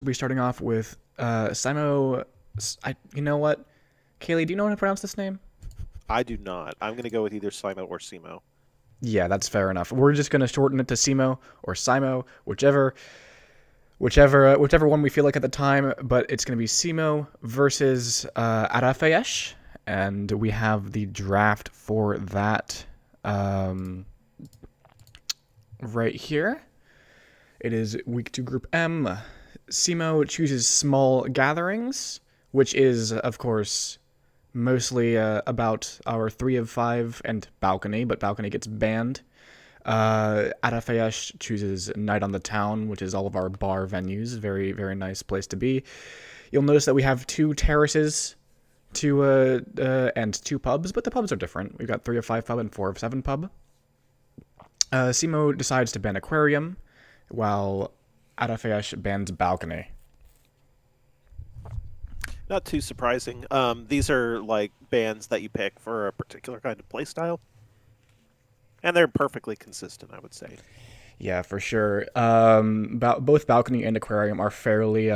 We'll be starting off with Simo. You know what? Kaylee, do you know how to pronounce this name? I do not. I'm going to go with either Simo or Simo. Yeah, that's fair enough. We're just gonna shorten it to Simo or Simo, whichever one we feel like at the time. But it's gonna be Simo versus Adafheyesh, and we have the draft for that um, right here. It is week 2, Group M. Simo chooses small gatherings, which is, of course, mostly about our 3 of 5 and balcony, but balcony gets banned. Adafheyesh chooses Night on the Town, which is all of our bar venues. Very, very nice place to be. You'll notice that we have 2 terraces and 2 pubs, but the pubs are different. We've got 3 of 5 pub and 4 of 7 pub. Simo decides to ban Aquarium, while Adafheyesh bans Balcony. Not too surprising. These are like bands that you pick for a particular kind of playstyle, and they're perfectly consistent, I would say. Yeah, for sure. Both Balcony and Aquarium are fairly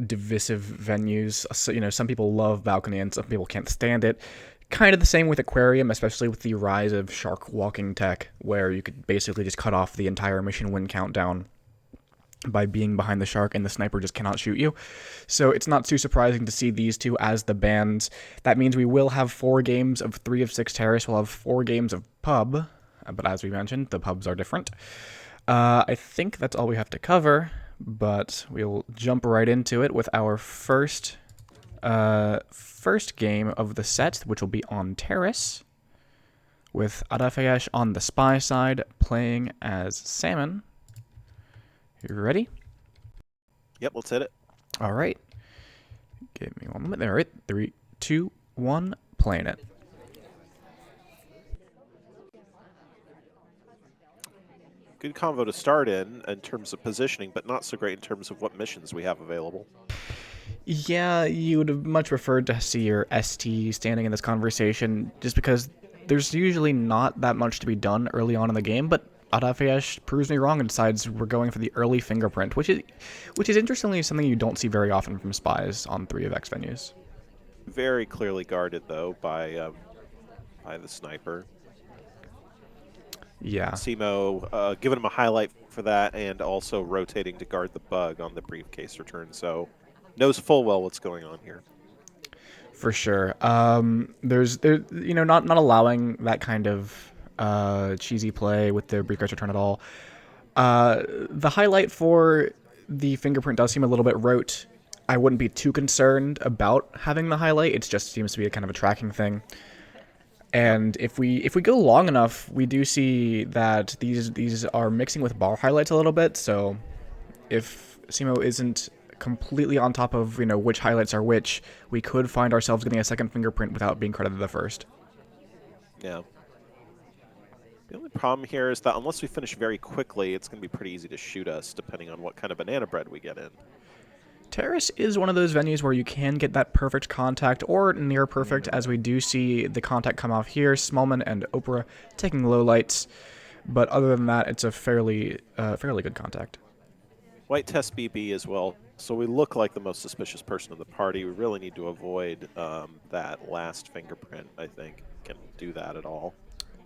divisive venues. So, some people love Balcony and some people can't stand it. Kind of the same with Aquarium, especially with the rise of shark walking tech, where you could basically just cut off the entire mission win countdown by being behind the shark and the sniper just cannot shoot you. So it's not too surprising to see these two as the bans. That means we will have 4 games of 3 of 6 terrace. We'll have 4 games of pub, but as we mentioned, the pubs are different. I think that's all we have to cover, but we'll jump right into it with our first game of the set, which will be on terrace, with Adafheyesh on the spy side playing as Salmon. You ready? Yep, let's hit it. All right. Give me one moment. All right. 3, 2, 1. Playing it. Good convo to start in terms of positioning, but not so great in terms of what missions we have available. Yeah, you would have much preferred to see your ST standing in this conversation, just because there's usually not that much to be done early on in the game, but Adafheyesh proves me wrong and decides we're going for the early fingerprint, which is interestingly something you don't see very often from spies on 3 of X venues. Very clearly guarded though by the sniper. Yeah, Simo giving him a highlight for that, and also rotating to guard the bug on the briefcase return. So knows full well what's going on here. for sure. Not allowing that kind of cheesy play with the briefcase return at all. The highlight for the fingerprint does seem a little bit rote. I wouldn't be too concerned about having the highlight. It just seems to be a kind of a tracking thing. Yep. And if we go long enough, we do see that these are mixing with bar highlights a little bit. So if Simo isn't completely on top of which highlights are which, we could find ourselves getting a second fingerprint without being credited the first. Yeah. The only problem here is that unless we finish very quickly, it's going to be pretty easy to shoot us, depending on what kind of banana bread we get in. Terrace is one of those venues where you can get that perfect contact or near perfect, as we do see the contact come off here. Smallman and Oprah taking low lights, but other than that, it's a fairly good contact. White test BB as well, so we look like the most suspicious person in the party. We really need to avoid that last fingerprint, I think. Can do that at all.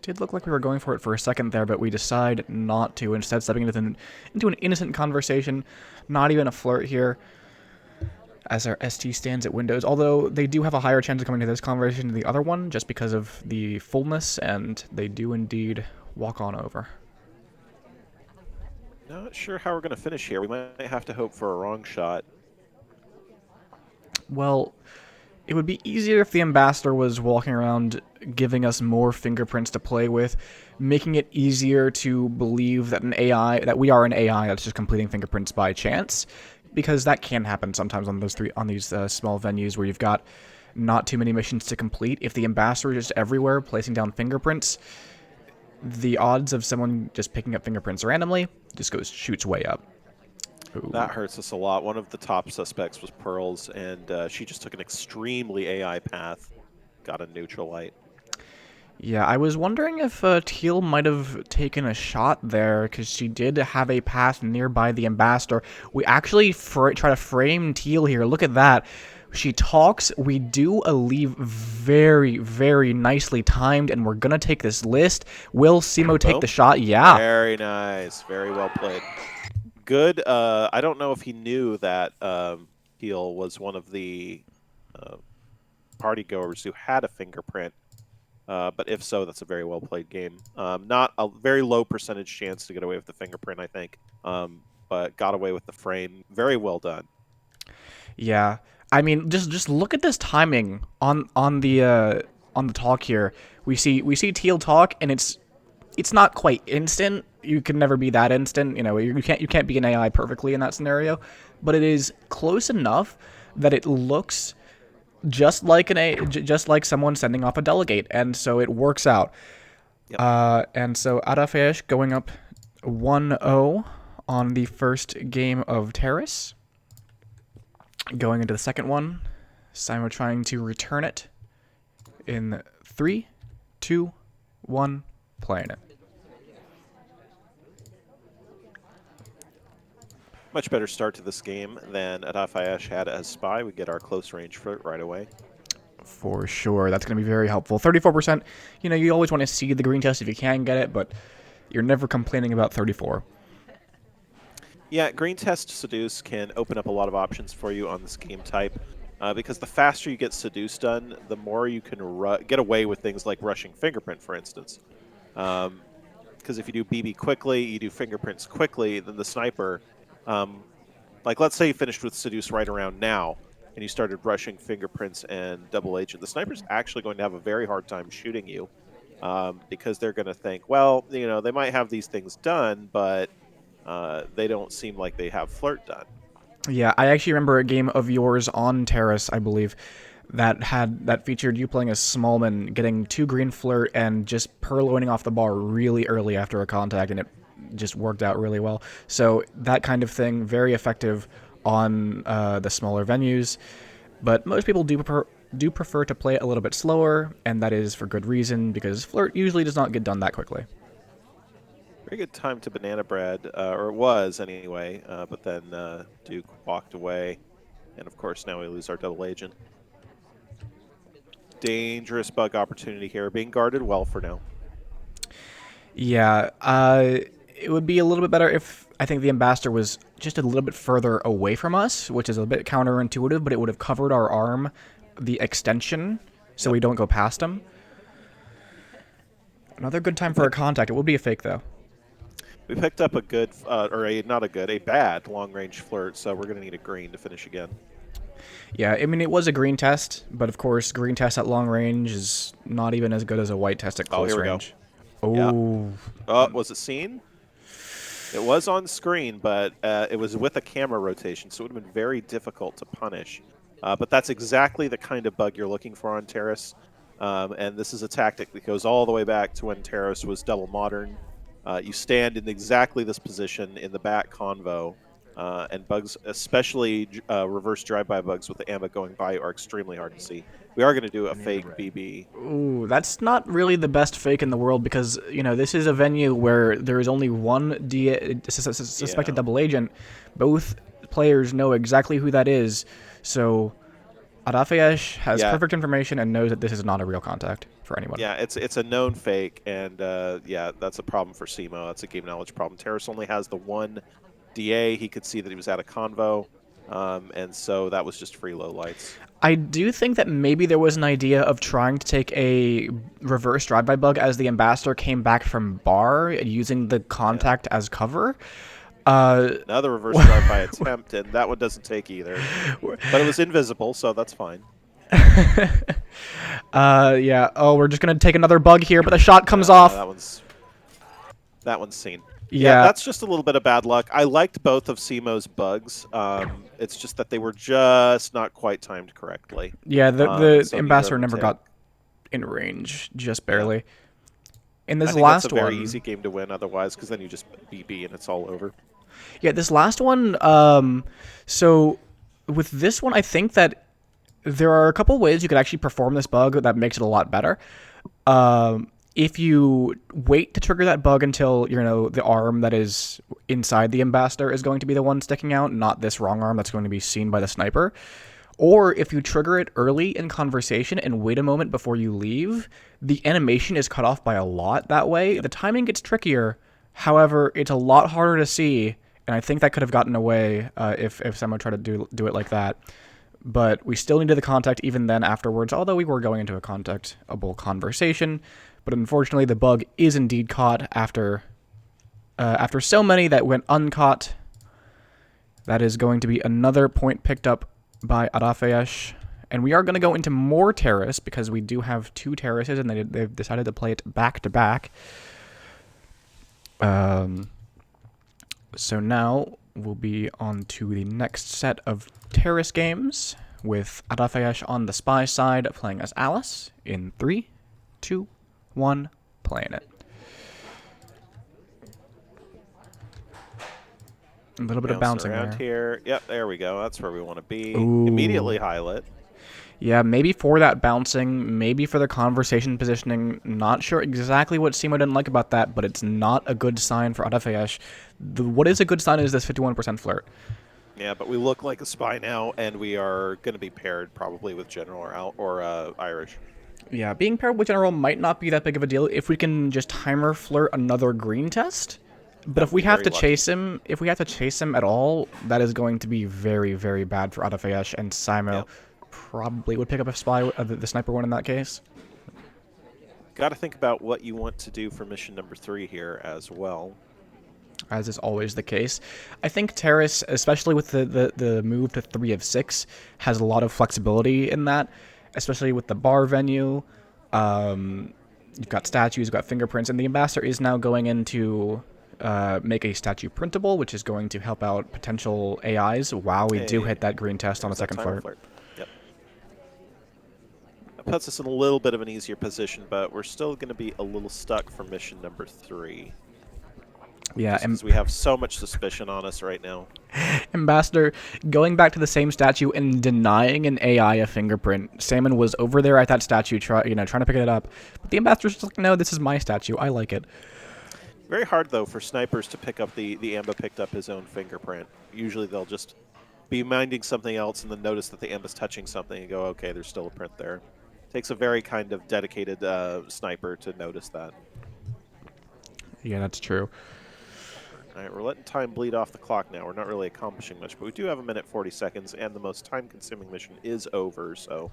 Did look like we were going for it for a second there, but we decide not to, instead stepping into an innocent conversation, not even a flirt here, as our ST stands at windows, although they do have a higher chance of coming to this conversation than the other one, just because of the fullness, and they do indeed walk on over. Not sure how we're going to finish here. We might have to hope for a wrong shot. Well, it would be easier if the ambassador was walking around giving us more fingerprints to play with, making it easier to believe that that we are an AI that's just completing fingerprints by chance, because that can happen sometimes on these small venues where you've got not too many missions to complete. If the ambassador is just everywhere placing down fingerprints, the odds of someone just picking up fingerprints randomly just shoots way up. That Ooh. hurts us a lot. One of the top suspects was Pearls, and she just took an extremely AI path. Got a neutral light. Yeah, I was wondering if Teal might have taken a shot there, because she did have a path nearby the ambassador. We actually try to frame Teal here. Look at that. She talks. We do a leave very, very nicely timed, and we're going to take this list. Will Simo take the Boom. shot? Yeah. Very nice. Very well played. Good. I don't know if he knew that Peel was one of the uh, party goers who had a fingerprint. But if so, that's a very well played game. Not a very low percentage chance to get away with the fingerprint, I think. But got away with the frame. Very well done. Yeah. I mean, just look at this timing on the talk here. We see Teal talk, and it's not quite instant. You can never be that instant. You can't be an AI perfectly in that scenario, but it is close enough that it looks just like someone sending off a delegate, and so it works out. Yep. And so Adafheyesh going up 1-0 on the first game of Terrace. Going into the second one, Simo trying to return it in 3, 2, 1, playing it. Much better start to this game than Adafheyesh had as Spy. We get our close range flirt right away. For sure, that's going to be very helpful. 34%, you always want to see the green test if you can get it, but you're never complaining about 34. Yeah, Green Test Seduce can open up a lot of options for you on this game type. Because the faster you get Seduce done, the more you can get away with things like rushing Fingerprint, for instance. Because if you do BB quickly, you do Fingerprints quickly, then the sniper, like let's say you finished with Seduce right around now, and you started rushing Fingerprints and Double Agent, the sniper's actually going to have a very hard time shooting you. Because they're going to think, well, they might have these things done, but they don't seem like they have flirt done. Yeah, I actually remember a game of yours on Terrace, I believe, that featured you playing as Smallman, getting 2 green flirt and just purloining off the bar really early after a contact, and it just worked out really well. So that kind of thing, very effective on the smaller venues, but most people do prefer to play it a little bit slower, and that is for good reason, because flirt usually does not get done that quickly. Very good time to Banana Bread, or it was anyway, but then Duke walked away, and of course now we lose our Double Agent. Dangerous bug opportunity here, being guarded well for now. Yeah, it would be a little bit better if I think the ambassador was just a little bit further away from us, which is a bit counterintuitive, but it would have covered our arm, the extension, so we don't go past him. Another good time for a contact. It would be a fake, though. We picked up a good, a bad long-range flirt, so we're going to need a green to finish again. Yeah, I mean, it was a green test, but of course, green test at long range is not even as good as a white test at close range. Go. Oh. Yeah. Was it seen? It was on screen, but it was with a camera rotation, so it would have been very difficult to punish. But that's exactly the kind of bug you're looking for on Terrace. And this is a tactic that goes all the way back to when Terrace was double modern. You stand in exactly this position in the back convo, and bugs, especially reverse drive-by bugs with the AMA going by, are extremely hard to see. We are going to do a fake BB. Ooh, that's not really the best fake in the world, because, this is a venue where there is only one suspected double agent. Both players know exactly who that is, so Adafheyesh has perfect information and knows that this is not a real contact for anyone. Yeah, it's a known fake, and yeah, that's a problem for Simo. That's a game knowledge problem. Terrace only has the one DA. He could see that he was at a convo, and so that was just free low lights. I do think that maybe there was an idea of trying to take a reverse drive-by bug as the ambassador came back from bar, using the contact as cover. Another reverse drive-by attempt, and that one doesn't take either. But it was invisible, so that's fine. Yeah. Oh, we're just gonna take another bug here, but the shot comes off. That one's seen. Yeah, that's just a little bit of bad luck. I liked both of Simo's bugs. It's just that they were just not quite timed correctly. Yeah, the ambassador never got in range, just barely. In this last one, that's a very easy game to win otherwise, because then you just BB and it's all over. Yeah, this last one. So with this one, I think that there are a couple ways you could actually perform this bug that makes it a lot better. If you wait to trigger that bug until, the arm that is inside the ambassador is going to be the one sticking out, not this wrong arm that's going to be seen by the sniper, or if you trigger it early in conversation and wait a moment before you leave, the animation is cut off by a lot that way. The timing gets trickier. However, it's a lot harder to see, and I think that could have gotten away if someone tried to do it like that. But we still needed the contact even then afterwards, although we were going into a contactable conversation. But unfortunately, the bug is indeed caught after so many that went uncaught. That is going to be another point picked up by Adafheyesh. And we are going to go into more terrace because we do have 2 terraces, and they've decided to play it back to back. So now we'll be on to the next set of terrace games with Adafheyesh on the spy side playing as Alice in 3, 2, 1, playing it. A little bit of bouncing around there. Here. Yep, there we go. That's where we want to be. Ooh. Immediately highlight. Yeah, maybe for that bouncing, maybe for the conversation positioning. Not sure exactly what Simo didn't like about that, but it's not a good sign for Adafheyesh. What is a good sign is this 51% flirt. Yeah, but we look like a spy now, and we are going to be paired probably with General or Irish. Yeah, being paired with General might not be that big of a deal if we can just timer flirt another green test. But if we have to chase him, at all, that is going to be very, very bad for Adafheyesh, and Simo probably would pick up a spy, the sniper one in that case. Got to think about what you want to do for mission number 3 here as well. As is always the case. I think Terrace, especially with the move to 3 of 6, has a lot of flexibility in that, especially with the bar venue. You've got statues, you've got fingerprints, and the ambassador is now going into make a statue printable, which is going to help out potential AIs. Wow, we do hit that green test on a second flirt. Yep. That puts us in a little bit of an easier position, but we're still going to be a little stuck for mission number 3. Yeah, because we have so much suspicion on us right now. Ambassador going back to the same statue and denying an AI a fingerprint. Salmon was over there at that statue, trying to pick it up, but the ambassador's just like, no, this is my statue. I like it. Very hard though for snipers to pick up the Amba picked up his own fingerprint. Usually they'll just be minding something else and then notice that the Amba's touching something and go, okay, there's still a print there. Takes a very kind of dedicated sniper to notice that. Yeah, that's true. All right, we're letting time bleed off the clock now. We're not really accomplishing much, but we do have 1:40 seconds, and the most time-consuming mission is over, so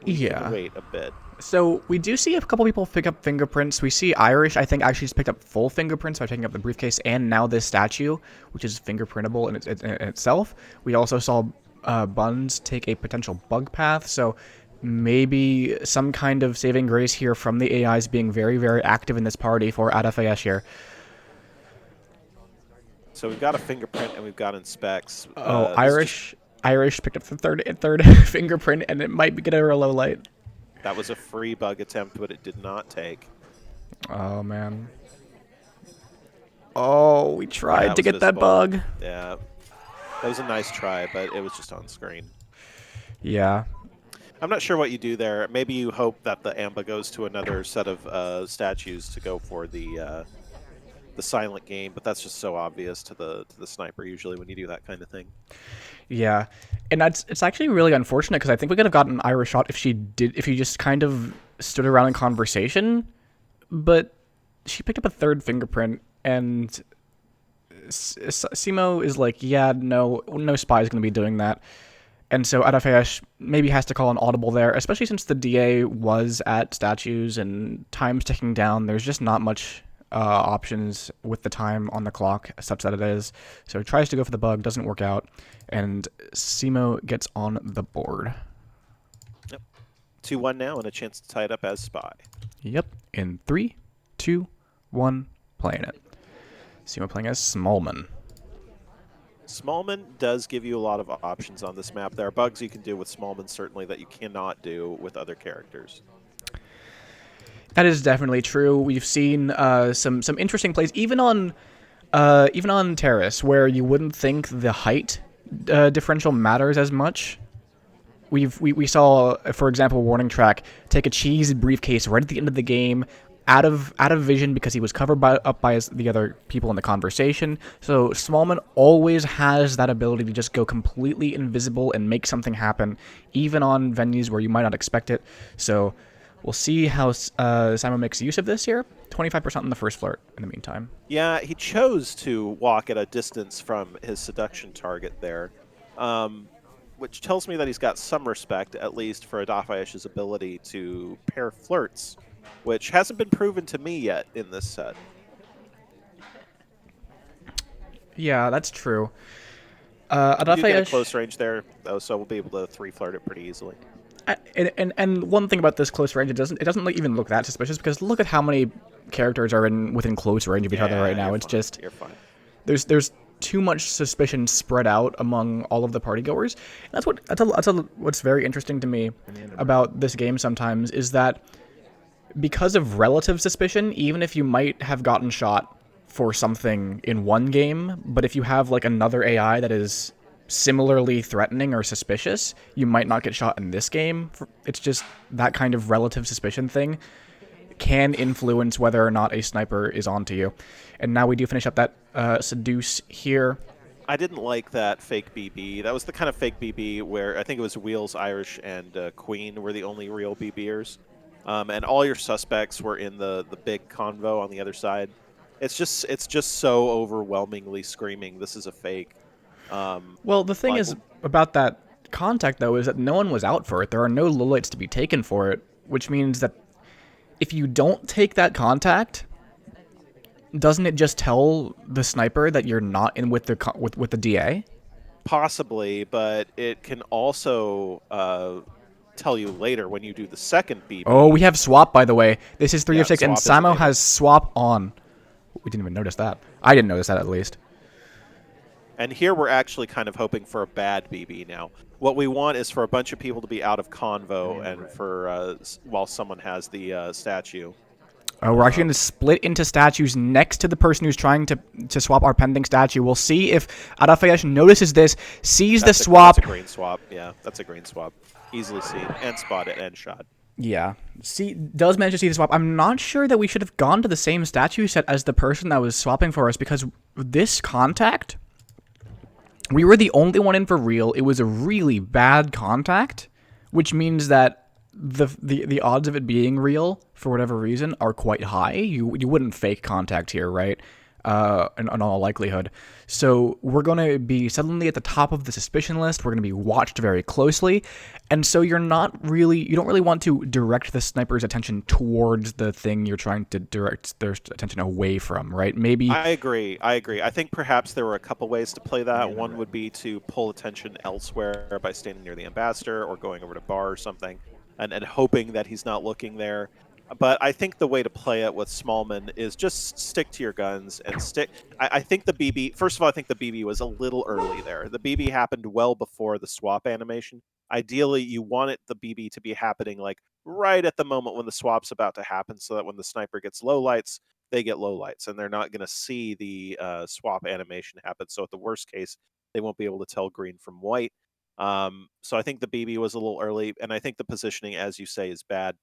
we can wait a bit. So we do see a couple people pick up fingerprints. We see Irish, I think, actually just picked up full fingerprints by taking up the briefcase and now this statue, which is fingerprintable in itself. We also saw Buns take a potential bug path, so maybe some kind of saving grace here from the AIs being very, very active in this party for Adafheyesh here. So we've got a fingerprint and we've got inspects. Irish picked up the third fingerprint, and it might get a low light. That was a free bug attempt, but it did not take. Oh, man. Oh, we tried to get that bug. Yeah. That was a nice try, but it was just on screen. Yeah. I'm not sure what you do there. Maybe you hope that the Amba goes to another set of statues to go for the silent game, but that's just so obvious to the sniper usually when you do that kind of thing. Yeah, and it's actually really unfortunate because I think we could have gotten an Irish shot if she just kind of stood around in conversation, but she picked up a third fingerprint, and Simo is like, yeah, no spy is going to be doing that. And so Adafheyesh maybe has to call an audible there, especially since the DA was at statues and time's ticking down. There's just not much options with the time on the clock such that it is. So he tries to go for the bug, doesn't work out, and Simo gets on the board. Yep. 2-1 now and a chance to tie it up as spy. Yep. In 3, 2, 1, playing it. Simo playing as Smallman. Smallman does give you a lot of options on this map. There are bugs you can do with Smallman certainly that you cannot do with other characters. That is definitely true. We've seen some interesting plays, even on Terrace, where you wouldn't think the height differential matters as much. We saw, for example, Warning Track take a cheese briefcase right at the end of the game, out of vision because he was covered up by the other people in the conversation. So Smallman always has that ability to just go completely invisible and make something happen, even on venues where you might not expect it. So we'll see how Simon makes use of this here. 25% on the first flirt in the meantime. Yeah, he chose to walk at a distance from his seduction target there, um, which tells me that he's got some respect, at least for Adafheyesh's ability to pair flirts, which hasn't been proven to me yet in this set. Yeah, that's true. We do get a Adafheyesh. close range there, though, so we'll be able to three flirt it pretty easily. And one thing about this close range, it doesn't even look that suspicious because look at how many characters are within close range of each other right Yeah, now. you're It's fine. just You're fine. there's too much suspicion spread out among all of the partygoers. What's very interesting to me about this game sometimes is that because of relative suspicion, even if you might have gotten shot for something in one game, but if you have like another AI that is similarly threatening or suspicious, you might not get shot in this game. It's just that kind of relative suspicion thing can influence whether or not a sniper is onto you. And now we do finish up that seduce here. I didn't like that fake BB. That was the kind of fake BB where I think it was Wheels, Irish, and Queen were the only real BBers. And all your suspects were in the big convo on the other side. It's just so overwhelmingly screaming. This is a fake. Well, the thing Like is about that contact, though, is that no one was out for it. There are no lowlights to be taken for it, which means that if you don't take that contact, doesn't it just tell the sniper that you're not in with with the DA? possibly, but it can also tell you later when you do the second Oh, we BB. have swap, by the way. This is 3 of Yeah, 6, and swap is Samo enabled. has swap on. We didn't even notice that. I didn't notice that, at least. And here we're actually kind of hoping for a bad BB now. What we want is for a bunch of people to be out of convo and for while someone has the statue. Oh, we're actually going to split into statues next to the person who's trying to swap our pending statue. We'll see if Adafheyesh notices this, sees the That's swap. a green swap. Yeah, that's a green swap. Easily seen and spotted and shot. Yeah. Does manage to see the swap. I'm not sure that we should have gone to the same statue set as the person that was swapping for us because this contact, we were the only one in for real. It was a really bad contact, which means that the odds of it being real for whatever reason are quite high. You wouldn't fake contact here, right? In all likelihood. So we're going to be suddenly at the top of the suspicion list. We're going to be watched very closely. And so you don't really want to direct the sniper's attention towards the thing you're trying to direct their attention away from, right? Maybe. I agree. I think perhaps there were a couple ways to play that. One would be to pull attention elsewhere by standing near the ambassador or going over to bar or something and hoping that he's not looking there. But I think the way to play it with Smallman is just stick to your guns and stick. I think the BB, first of all, I think the BB was a little early there. The BB happened well before the swap animation. Ideally, you want the BB to be happening like right at the moment when the swap's about to happen so that when the sniper gets low lights, they get low lights and they're not going to see the swap animation happen. So at the worst case, they won't be able to tell green from white. So I think the BB was a little early, and I think the positioning, as you say, is bad.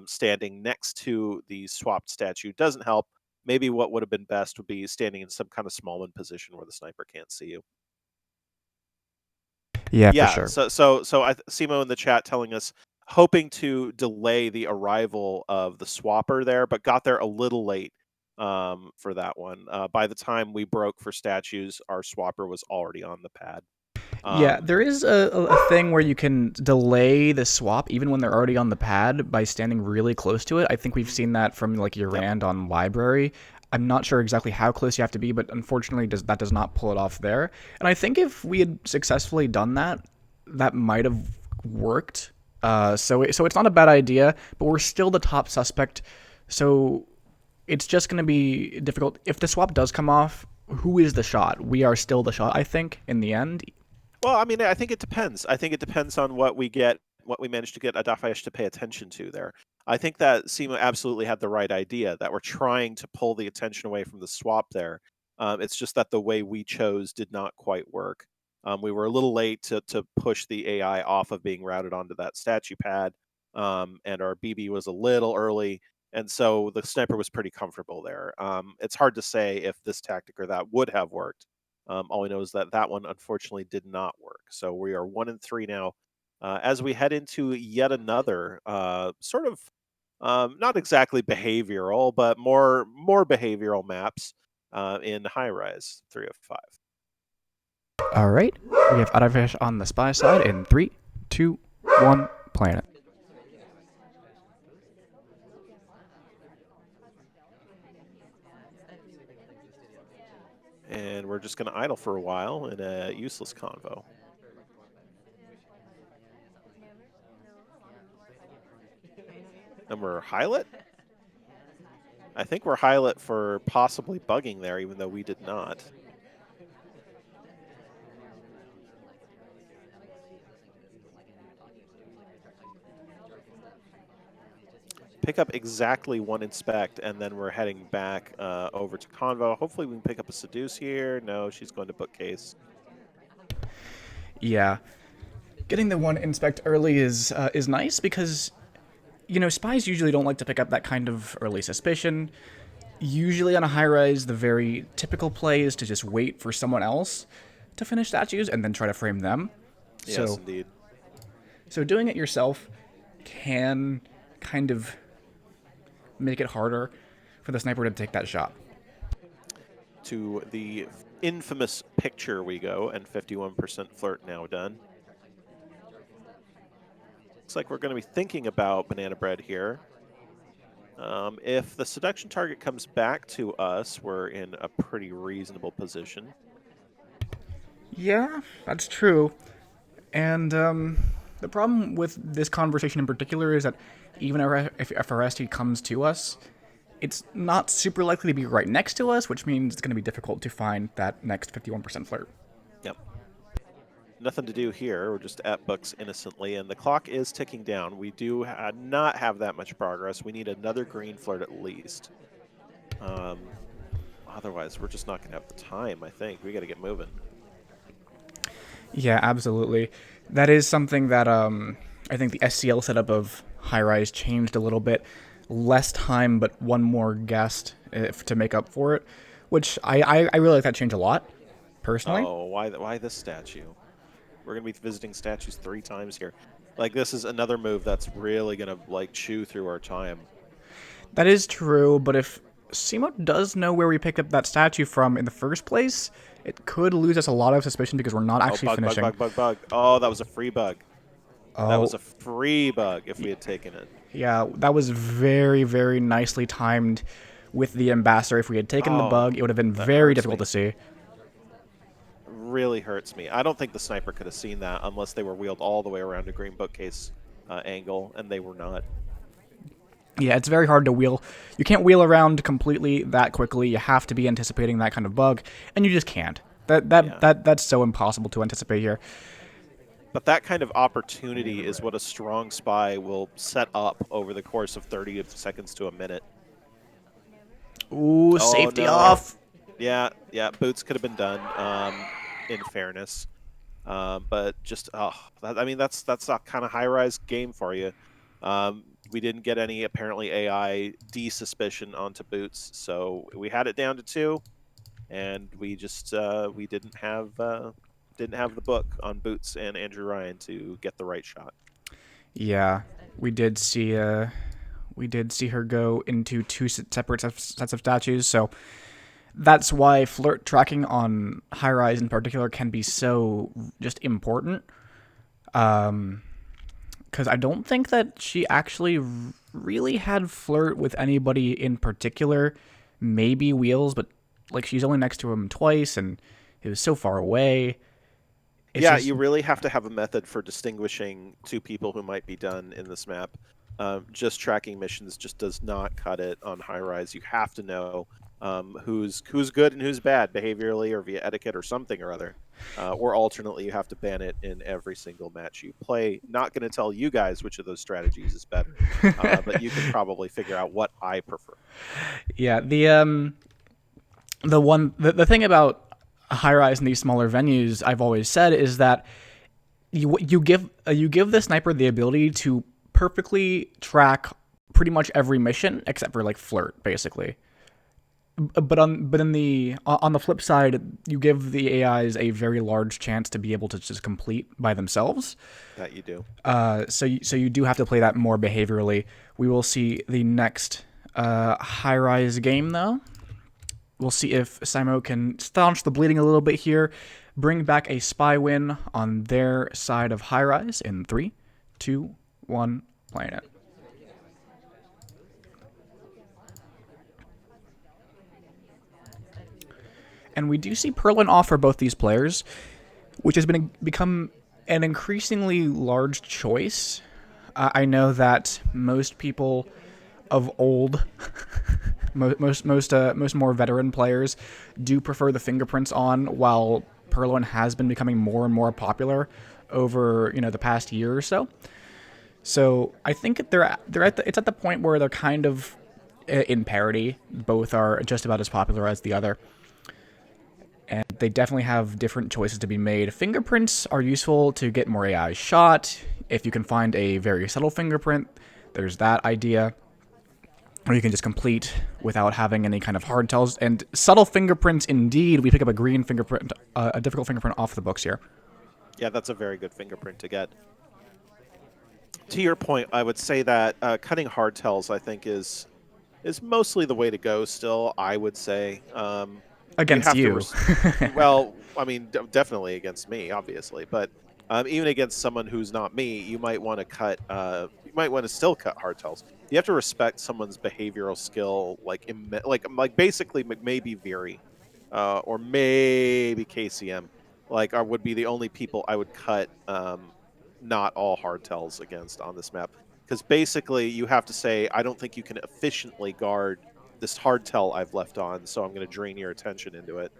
Standing next to the swapped statue doesn't help. Maybe what would have been best would be standing in some kind of Smallman position where the sniper can't see you. Yeah, for Yeah. sure. So Simo in the chat telling us hoping to delay the arrival of the swapper there, but got there a little late for that one. By the time we broke for statues, our swapper was already on the pad. Yeah, Um, there is a thing where you can delay the swap even when they're already on the pad by standing really close to it. I think we've seen that from like your yep. rand on library. I'm not sure exactly how close you have to be, but unfortunately that does not pull it off there. And I think if we had successfully done that, that might have worked. So it's not a bad idea, but we're still the top suspect. So it's just going to be difficult. If the swap does come off, who is the shot? We are still the shot, I think, in the end. Well, I mean, I think it depends. I think it depends on what we get, what we manage to get Adafheyesh to pay attention to there. I think that Simo absolutely had the right idea that we're trying to pull the attention away from the swap there. It's just that the way we chose did not quite work. We were a little late to push the AI off of being routed onto that statue pad, and our BB was a little early, and so the sniper was pretty comfortable there. It's hard to say if this tactic or that would have worked. All we know is that that one unfortunately did not work. So we are 1-3 now. As we head into yet another sort of not exactly behavioral, but more behavioral maps in high rise 305. All right, we have Adafheyesh on the spy side in 3, 2, 1, planet. And we're just going to idle for a while in a useless convo. And we're Hylet? I think we're Hylet for possibly bugging there, even though we did not. Pick up exactly one inspect, and then we're heading back over to Convo. Hopefully we can pick up a Seduce here. No, she's going to bookcase. Yeah, getting the one inspect early is nice because spies usually don't like to pick up that kind of early suspicion. Usually on a high rise, the very typical play is to just wait for someone else to finish statues and then try to frame them. Yes, So, indeed. so doing it yourself can kind of make it harder for the sniper to take that shot. To the infamous picture we go, and 51% flirt now done. Looks like we're going to be thinking about banana bread here. If the seduction target comes back to us, we're in a pretty reasonable position. Yeah, that's true. And the problem with this conversation in particular is that even if FRST comes to us, it's not super likely to be right next to us, which means it's going to be difficult to find that next 51% flirt. Yep. Nothing to do here. We're just at books innocently, and the clock is ticking down. We do not have that much progress. We need another green flirt at least. Otherwise, we're just not going to have the time, I think. We got to get moving. Yeah, absolutely. That is something that I think the SCL setup of high rise changed a little bit. Less time, but one more guest to make up for it, which I really like that change a lot, personally. Oh, why this statue? We're going to be visiting statues 3 times here. Like, this is another move that's really going to, like, chew through our time. That is true, but if Simo does know where we picked up that statue from in the first place, it could lose us a lot of suspicion because we're not actually bug, finishing. bug. Oh, that was a free bug. That was Oh, a free bug if we had taken it. yeah, that was very, very nicely timed with the ambassador. If we had taken the bug, it would have been very difficult to see. Really hurts me. I don't think the sniper could have seen that unless they were wheeled all the way around a green bookcase angle, and they were not. Yeah, it's very hard to wheel. You can't wheel around completely that quickly. You have to be anticipating that kind of bug, and you just can't. That's so impossible to anticipate here. But that kind of opportunity is what a strong spy will set up over the course of 30 seconds to a minute. Ooh, safety off. Yeah, boots could have been done, in fairness. But just, that's a kind of high-rise game for you. We didn't get any, apparently, AI de-suspicion onto boots, so we had it down to 2, and we just, we didn't have the book on Boots and Andrew Ryan to get the right shot. Yeah, we did see her go into 2 separate sets of statues, so that's why flirt tracking on high rise in particular can be so just important. Because I don't think that she actually really had flirt with anybody in particular. Maybe Wheels, but like she's only next to him twice, and it was so far away. You really have to have a method for distinguishing 2 people who might be done in this map. Just tracking missions just does not cut it on high rise. You have to know who's good and who's bad behaviorally or via etiquette or something or other. Or alternately, you have to ban it in every single match you play. Not going to tell you guys which of those strategies is better, but you can probably figure out what I prefer. Yeah, the thing about high rise in these smaller venues, I've always said, is that you give the sniper the ability to perfectly track pretty much every mission except for like flirt, basically. But on the flip side, you give the AIs a very large chance to be able to just complete by themselves. That you do. So you do have to play that more behaviorally. We will see the next high rise game though. We'll see if Simo can staunch the bleeding a little bit here, bring back a spy win on their side of high rise in 3, 2, 1, playing it. And we do see Perlin off for both these players, which has become an increasingly large choice. I know that most people of old, most more veteran players do prefer the fingerprints on, while Perlin has been becoming more and more popular over the past year or so. So I think it's at the point where they're kind of in parity. Both are just about as popular as the other. And they definitely have different choices to be made. Fingerprints are useful to get more AI shot. If you can find a very subtle fingerprint, there's that idea. Or you can just complete without having any kind of hard tells. And subtle fingerprints, indeed, we pick up a green fingerprint, a difficult fingerprint off the books here. Yeah, that's a very good fingerprint to get. To your point, I would say that cutting hardtails, I think, is mostly the way to go still, I would say. Against you. Well, I mean, definitely against me, obviously. But even against someone who's not me, you might want to cut. You might want to still cut hardtails. You have to respect someone's behavioral skill, like basically maybe Viri, or maybe KCM, would be the only people I would cut. Not all hardtails against on this map, because basically you have to say, I don't think you can efficiently guard this hardtail I've left on, so I'm going to drain your attention into it.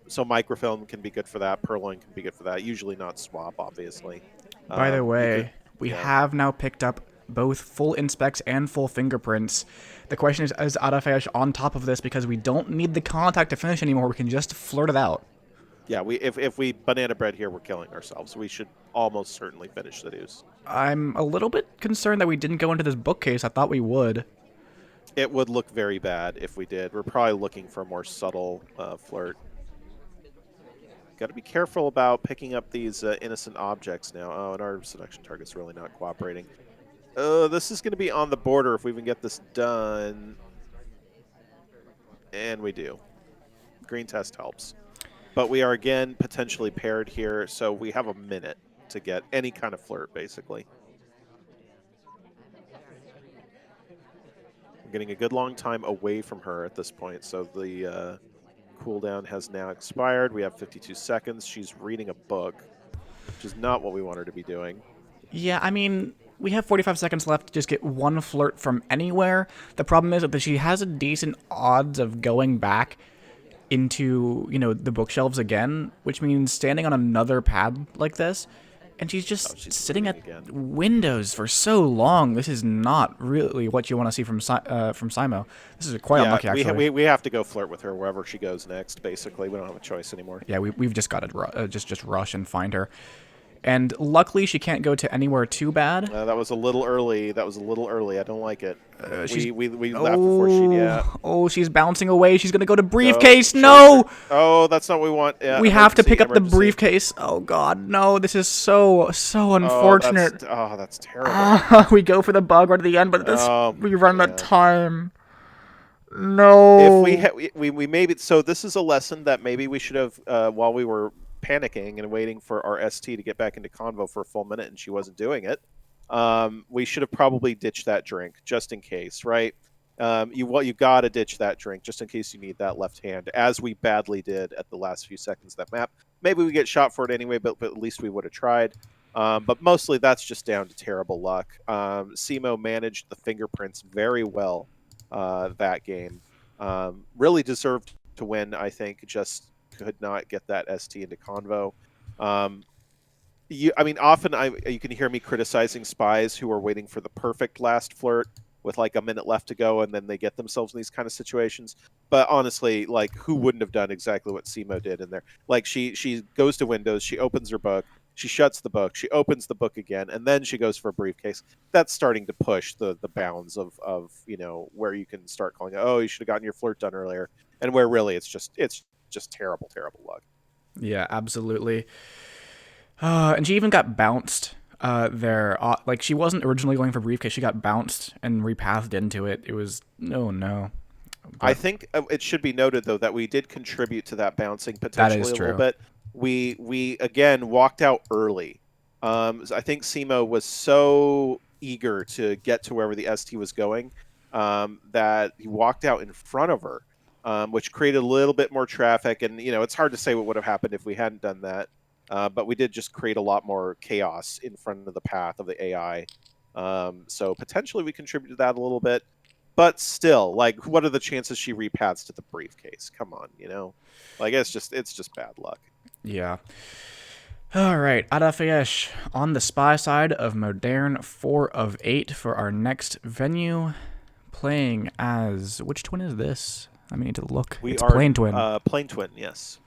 So microfilm can be good for that. Purloin can be good for that. Usually not swap, obviously. By the way, we yeah. have now picked up both full inspects and full fingerprints. The question is Adafheyesh on top of this, because we don't need the contact to finish anymore. We can just flirt it out. Yeah, if we banana bread here, we're killing ourselves. We should almost certainly finish the deuce. I'm a little bit concerned that we didn't go into this bookcase. I thought we would. It would look very bad if we did. We're probably looking for a more subtle flirt. Got to be careful about picking up these innocent objects now. Oh, and our selection target's really not cooperating. This is going to be on the border if we even get this done. And we do. Green test helps. But we are, again, potentially paired here, so we have a minute to get any kind of flirt, basically. We're getting a good long time away from her at this point, so the cooldown has now expired. We have 52 seconds. She's reading a book, which is not what we want her to be doing. Yeah, I mean, we have 45 seconds left to just get one flirt from anywhere. The problem is that she has a decent odds of going back into the bookshelves again, which means standing on another pad like this, and she's just sitting at windows for so long. This is not really what you want to see from Simo. This is quite unlucky, actually. We have to go flirt with her wherever she goes next. Basically, we don't have a choice anymore. Yeah, we've just got to just rush and find her. And luckily, she can't go to anywhere too bad. That was a little early. I don't like it. We left before she. Yeah. Oh, she's bouncing away. She's gonna go to briefcase. No. Oh, that's not what we want. Yeah, we have to pick up the briefcase. Oh God, no! This is so unfortunate. That's terrible. We go for the bug right at the end, but we run out of time. No. If we maybe, so this is a lesson that maybe we should have while we were panicking and waiting for our ST to get back into convo for a full minute, and she wasn't doing it. We should have probably ditched that drink just in case, right? You got to ditch that drink just in case you need that left hand, as we badly did at the last few seconds of that map. Maybe we get shot for it anyway, but at least we would have tried. But mostly that's just down to terrible luck. Simo managed the fingerprints very well that game. Really deserved to win, I think, just could not get that ST into convo. Often you can hear me criticizing spies who are waiting for the perfect last flirt with like a minute left to go, and then they get themselves in these kind of situations. But honestly, like, who wouldn't have done exactly what Simo did in there? Like, she goes to Windows, she opens her book, she shuts the book, she opens the book again, and then she goes for a briefcase. That's starting to push the bounds of where you can start calling it, oh, you should have gotten your flirt done earlier, and where really it's just terrible, terrible luck. Yeah, absolutely. And she even got bounced there. Like, she wasn't originally going for briefcase. She got bounced and repathed into it. It was, oh no. I But think it should be noted though that we did contribute to that bouncing that is potentially a little true. bit. We again walked out early. I think Simo was so eager to get to wherever the ST was going that he walked out in front of her, which created a little bit more traffic. And it's hard to say what would have happened if we hadn't done that. But we did just create a lot more chaos in front of the path of the AI. So potentially we contributed to that a little bit. But still, like, what are the chances she repaths to the briefcase? Come on. Like, it's just bad luck. Yeah. All right, Adafheyesh on the spy side of Modern 4 of 8 for our next venue. Playing as. Which twin is this? I need to look. We It's are Plane Twin. Plane Twin, yes.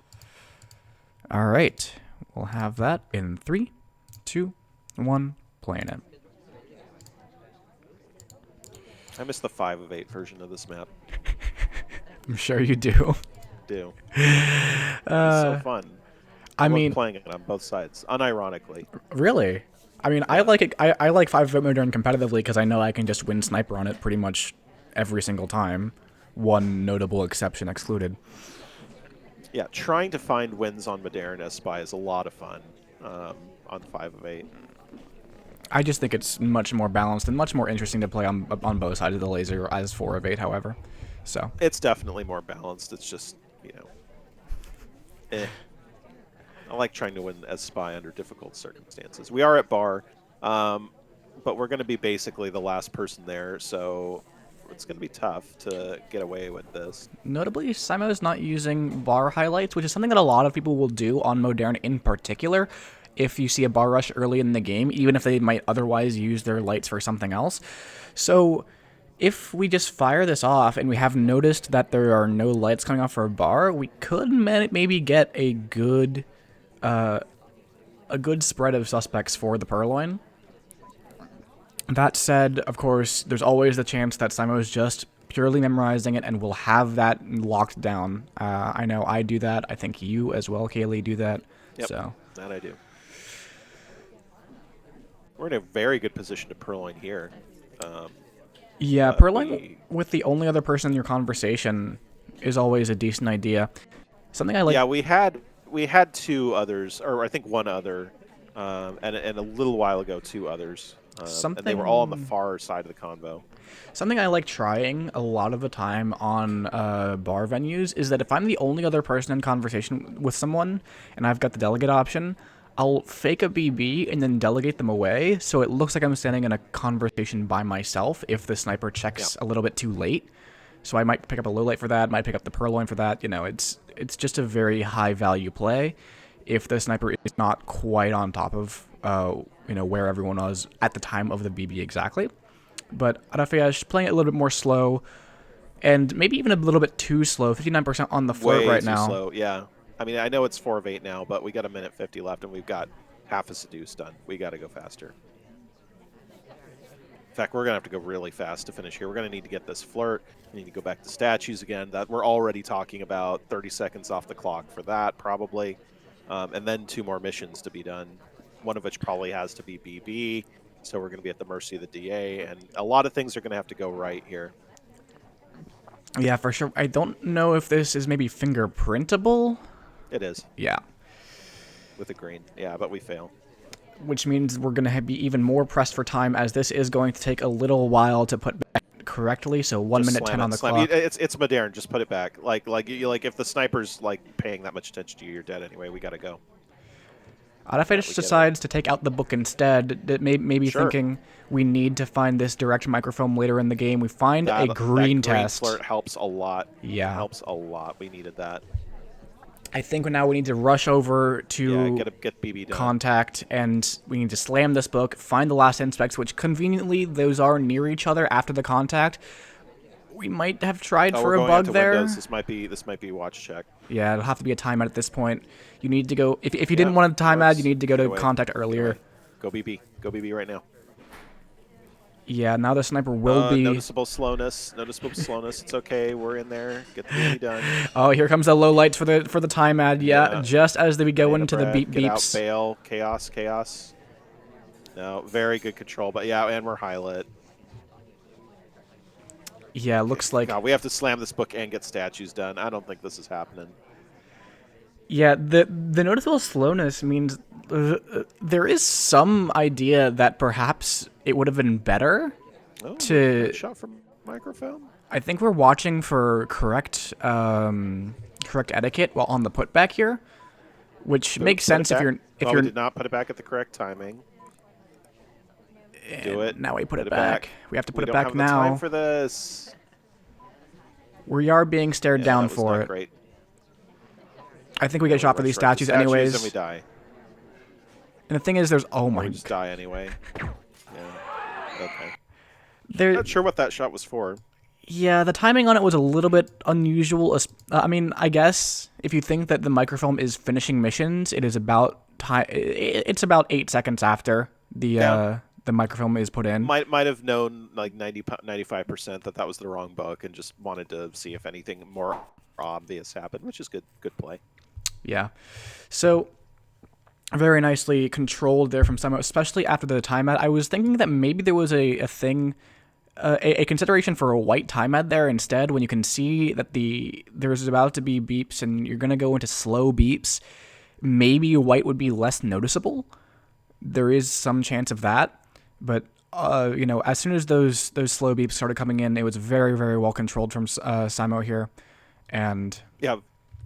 All right. We'll have that in 3, 2, 1. Playing it. I miss the 5 of 8 version of this map. I'm sure you do. Do. It's so fun. I I love mean, playing it on both sides, unironically. really? I mean, I Yeah. like it. I like 5 Modern competitively because I know I can just win sniper on it pretty much every single time. One notable exception excluded. Yeah, trying to find wins on Modern as Spy is a lot of fun on 5 of 8. I just think it's much more balanced and much more interesting to play on both sides of the laser as 4 of 8, however. So, It's definitely more balanced. It's just, eh. I like trying to win as Spy under difficult circumstances. We are at bar, but we're going to be basically the last person there, so it's going to be tough to get away with this. notably, Simo is not using bar highlights, which is something that a lot of people will do on Modern in particular. If you see a bar rush early in the game, even if they might otherwise use their lights for something else. So, if we just fire this off and we have noticed that there are no lights coming off for a bar, we could maybe get a good spread of suspects for the Purloin. That said, of course, there's always the chance that Simo is just purely memorizing it and will have that locked down. I know I do that. I think you as well, Kaylee, do that. Yep, So, that I do. We're in a very good position to purloin here. yeah, But Purloin with the only other person in your conversation is always a decent idea. Something I like. Yeah, we had two others, or I think one other, and a little while ago 2 others, and they were all on the Something far side of the convo. Something I like trying a lot of the time on bar venues is that if I'm the only other person in conversation with someone and I've got the delegate option, I'll fake a BB and then delegate them away so it looks like I'm standing in a conversation by myself if the sniper Yeah. checks a little bit too late. So I might pick up a low light for that, might pick up the purloin for that. It's just a very high value play if the sniper is not quite on top of where everyone was at the time of the BB exactly. But Adafheyesh playing it a little bit more slow, and maybe even a little bit too slow. 59% on the flirt Way right too now. slow. Yeah. I mean, I know it's 4 of 8 now, but we got a minute 50 left, and we've got half a seduce done. We got to go faster. In fact, we're going to have to go really fast to finish here. We're going to need to get this flirt. We need to go back to statues again. That we're already talking about 30 seconds off the clock for that, probably. And then 2 more missions to be done, one of which probably has to be BB. So we're going to be at the mercy of the DA, and a lot of things are going to have to go right here. Yeah, for sure. I don't know if this is maybe fingerprintable. It is, Yeah, with a green. Yeah, but we fail. which means we're going to be even more pressed for time as this is going to take a little while to put back correctly. So 1 Just minute slam 10 it, on the slam clock. it. It's modern. Just put it back. Like if the sniper's like paying that much attention to you, you're dead anyway. We got to go. Adafheyesh we get decides to take out the book instead, maybe Sure. thinking we need to find this direct microphone later in the game. We find a That green green test. flirt helps a lot. Yeah. Helps a lot. We needed that. I think now we need to rush over Yeah, to get BB done. contact, and we need to slam this book, find the last inspects, which conveniently those are near each other after the contact. We might have tried Oh, for we're a going out bug to there. Windows. This might be watch check. Yeah, it'll have to be a timeout at this point. You need to go... If you Yeah, didn't want a timeout, you works. need to go Get to away. contact Get earlier. away. Go BB. Go BB right now. Yeah, now the sniper will be... Noticeable slowness. Noticeable slowness. It's okay. We're in there. Get the BB done. Oh, here comes the low lights for the timeout. Yeah, just as we go Banana into the bread. Get out. beeps. Bail. Chaos. Chaos. No, very good control. But yeah, and we're high lit. Yeah, looks like... God, we have to slam this book and get statues done. I don't think this is happening. Yeah, the noticeable slowness means there is some idea that perhaps it would have been better to... Shot from microfilm? I think we're watching for correct etiquette while on the putback here, which makes sense if you're... We did not put it back at the correct timing. Do it. Now we put it back. We have to put it back now. We don't have the time for this. We are being stared down that was for not it. Great. I think we get shot for these statues anyways. And we die. And the thing is, there's... Oh my... We just die anyway. Yeah. Okay. There... Not sure what that shot was for. Yeah, the timing on it was a little bit unusual. I mean, I guess if you think that the microfilm is finishing missions, it is about it's about 8 seconds after the microfilm is put in. Might have known like 95% that was the wrong book and just wanted to see if anything more obvious happened, which is good play. Yeah. So very nicely controlled there from Simo, especially after the timeout. I was thinking that maybe there was a thing, a consideration for a white timeout there instead, when you can see that there's about to be beeps and you're going to go into slow beeps. Maybe white would be less noticeable. There is some chance of that. But, as soon as those slow beeps started coming in, it was very, very well controlled from Simo here. And yeah,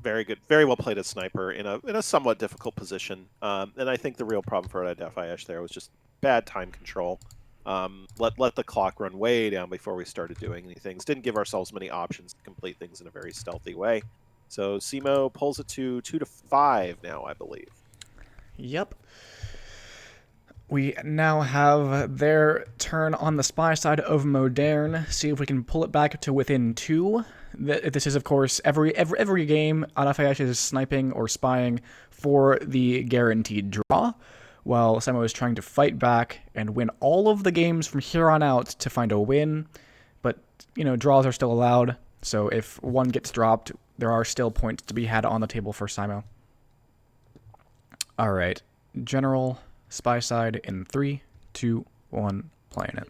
very good. Very well played as sniper in a somewhat difficult position. And I think the real problem for Adafheyesh there was just bad time control. Let the clock run way down before we started doing any things. Didn't give ourselves many options to complete things in a very stealthy way. So Simo pulls it to 2-5 now, I believe. Yep. We now have their turn on the spy side of Modern. See if we can pull it back to within 2. This is, of course, every game, Adafheyesh is sniping or spying for the guaranteed draw, while Simo is trying to fight back and win all of the games from here on out to find a win. But, draws are still allowed, so if one gets dropped, there are still points to be had on the table for Simo. All right. General spy side in 3, 2, 1, playing it.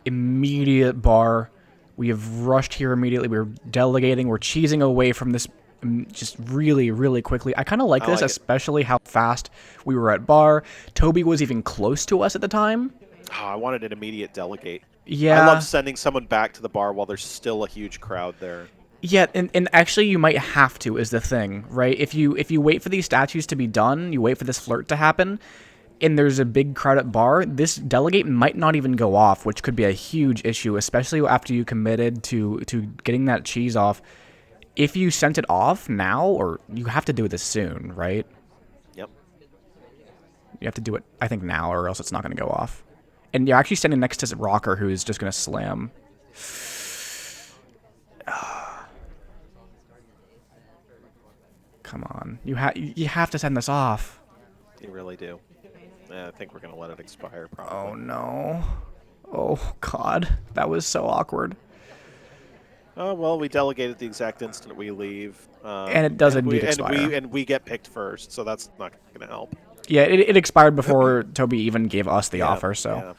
Immediate bar. We have rushed here immediately. We're delegating. We're cheesing away from this just really, really quickly. I kind of like this, especially how fast we were at bar. Toby was even close to us at the time. Oh, I wanted an immediate delegate. Yeah. I love sending someone back to the bar while there's still a huge crowd there. Yeah, and actually you might have to, is the thing, right? If you wait for these statues to be done, you wait for this flirt to happen, and there's a big crowd at bar, this delegate might not even go off, which could be a huge issue, especially after you committed to getting that cheese off. If you sent it off now, or you have to do this soon, right? Yep. You have to do it, I think, now, or else it's not going to go off. And you're actually standing next to Rocker, who is just going to slam. Come on. You have to send this off. You really do. Yeah, I think we're going to let it expire, probably. Oh, no. Oh, God. That was so awkward. Oh, well, we delegated the exact instant we leave. And it does indeed expire. And we get picked first, so that's not going to help. Yeah, it expired before Toby even gave us the offer, so... Yeah.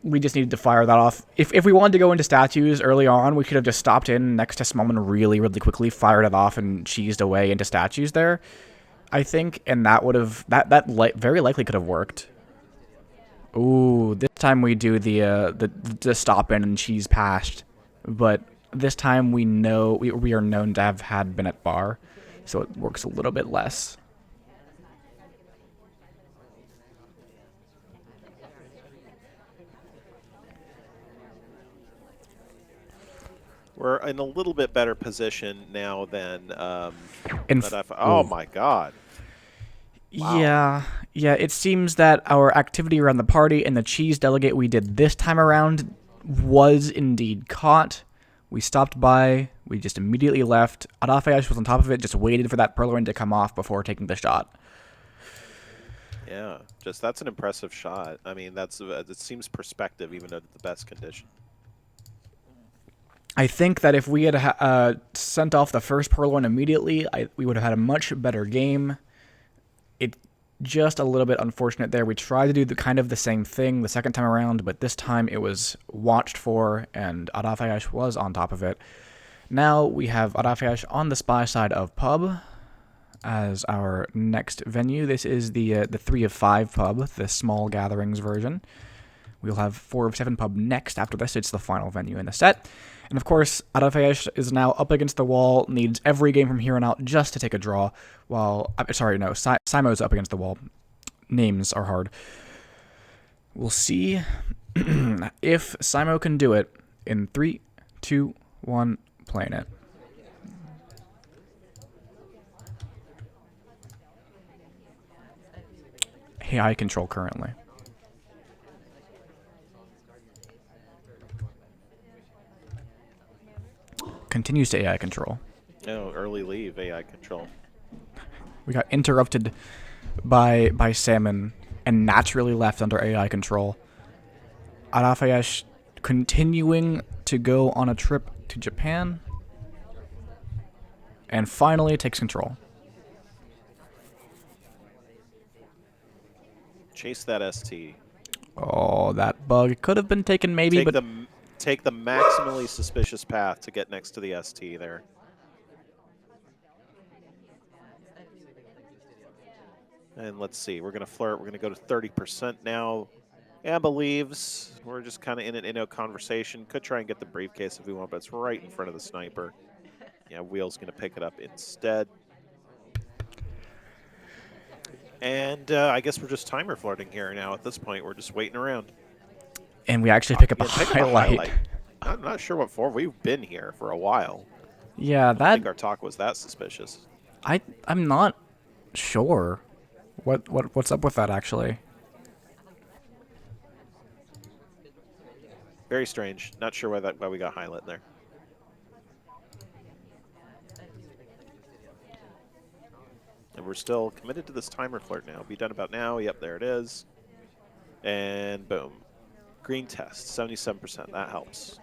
We just needed to fire that off. If we wanted to go into statues early on, we could have just stopped in next to Smallman really, really quickly, fired it off, and cheesed away into statues there, I think, and that would have... That very likely could have worked. Ooh, this time we do the stop in and cheese past, but this time we know we are known to have had been at bar, so it works a little bit less. We're in a little bit better position now than... Oh, my God. Wow. Yeah, it seems that our activity around the party and the cheese delegate we did this time around was indeed caught. We stopped by, we just immediately left. Adafheyesh was on top of it, just waited for that purloin to come off before taking the shot. Yeah, just that's an impressive shot. I mean, that's it seems perspective even at the best condition. I think that if we had sent off the first purloin immediately, we would have had a much better game. It just a little bit unfortunate there. We tried to do the kind of the same thing the second time around, but this time it was watched for, and Adafheyesh was on top of it. Now we have Adafheyesh on the spy side of pub as our next venue. This is the 3 of 5 pub, the small gatherings version. We'll have 4 of 7 pub next after this. It's the final venue in the set. And of course, Adafheyesh is now up against the wall, needs every game from here on out just to take a draw, while... Sorry, no, Simo's up against the wall. Names are hard. We'll see if Simo can do it in 3, 2, 1, playing it. AI control currently. Continues to AI control. No, early leave AI control. We got interrupted by Salmon and naturally left under AI control. Adafheyesh continuing to go on a trip to Japan and finally takes control. Chase that ST. Oh, that bug could have been taken maybe, but Take the maximally suspicious path to get next to the ST there. And let's see, we're going to flirt. We're going to go to 30% now. Amba leaves. We're just kind of in a conversation. Could try and get the briefcase if we want, but it's right in front of the sniper. Yeah, Wheel's going to pick it up instead. And I guess we're just timer flirting here now at this point. We're just waiting around. And we actually pick up a highlight. I'm not sure what for. We've been here for a while. Yeah, I don't think our talk was that suspicious. I'm not sure. What's up with that actually? Very strange. Not sure why we got highlight there. And we're still committed to this timer flirt now. Be done about now. Yep, there it is. And boom. Green test, 77%. That helps.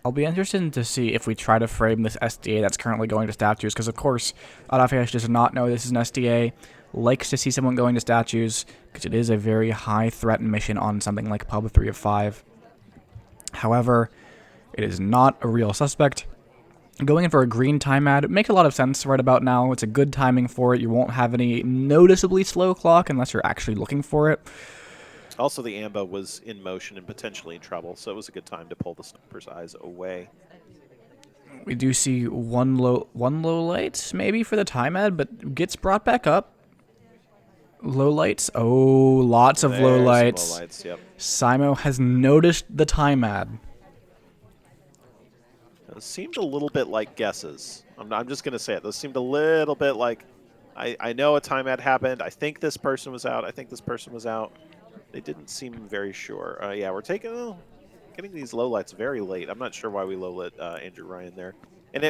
I'll be interested to see if we try to frame this SDA that's currently going to statues, because of course, Adafheyesh does not know this is an SDA, likes to see someone going to statues, because it is a very high threat mission on something like Pub 3 of 5. However, it is not a real suspect. Going in for a green time ad makes a lot of sense right about now. It's a good timing for it. You won't have any noticeably slow clock unless you're actually looking for it. Also, the AMBA was in motion and potentially in trouble, so it was a good time to pull the sniper's eyes away. We do see one low light, maybe, for the time ad, but gets brought back up. Low lights. Oh, lots of low lights. Low lights, yep. Simo has noticed the time ad. It seemed a little bit like guesses. I'm just going to say it. Those seemed a little bit like, I know a time ad happened. I think this person was out. I think this person was out. They didn't seem very sure. Yeah, we're getting these low lights very late. I'm not sure why we low lit Andrew Ryan there.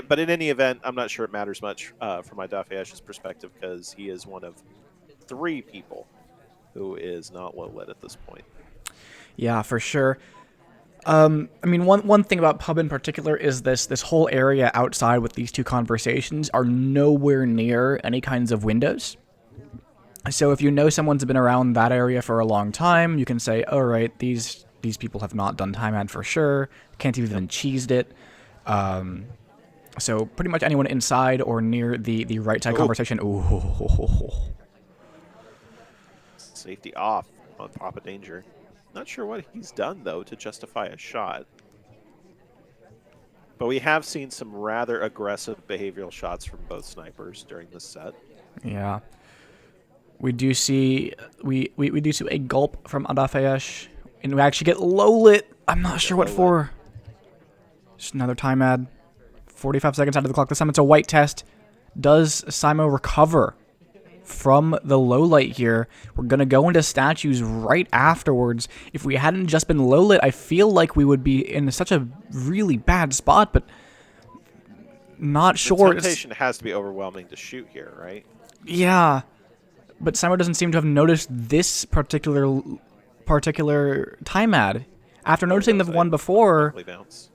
But in any event, I'm not sure it matters much from my Adafheyesh's perspective because he is one of 3 people who is not low lit at this point. Yeah, for sure. I mean, one thing about Pub in particular is this whole area outside with these 2 conversations are nowhere near any kinds of windows. So if you know someone's been around that area for a long time, you can say, all right, these people have not done time ad for sure. Can't even cheesed it. So pretty much anyone inside or near the right side conversation. Ooh. Safety off on Papa Danger. Not sure what he's done, though, to justify a shot. But we have seen some rather aggressive behavioral shots from both snipers during this set. Yeah. We do see we do see a gulp from Adafheyesh, and we actually get low lit. I'm not sure what for. Just another time ad. 45 seconds out of the clock. This time it's a white test. Does Simo recover from the low light here. We're going to go into statues right afterwards. If we hadn't just been low lit, I feel like we would be in such a really bad spot, but not sure. The temptation has to be overwhelming to shoot here, right? Yeah, but Simo doesn't seem to have noticed this particular time ad. After noticing the one before, Bounce.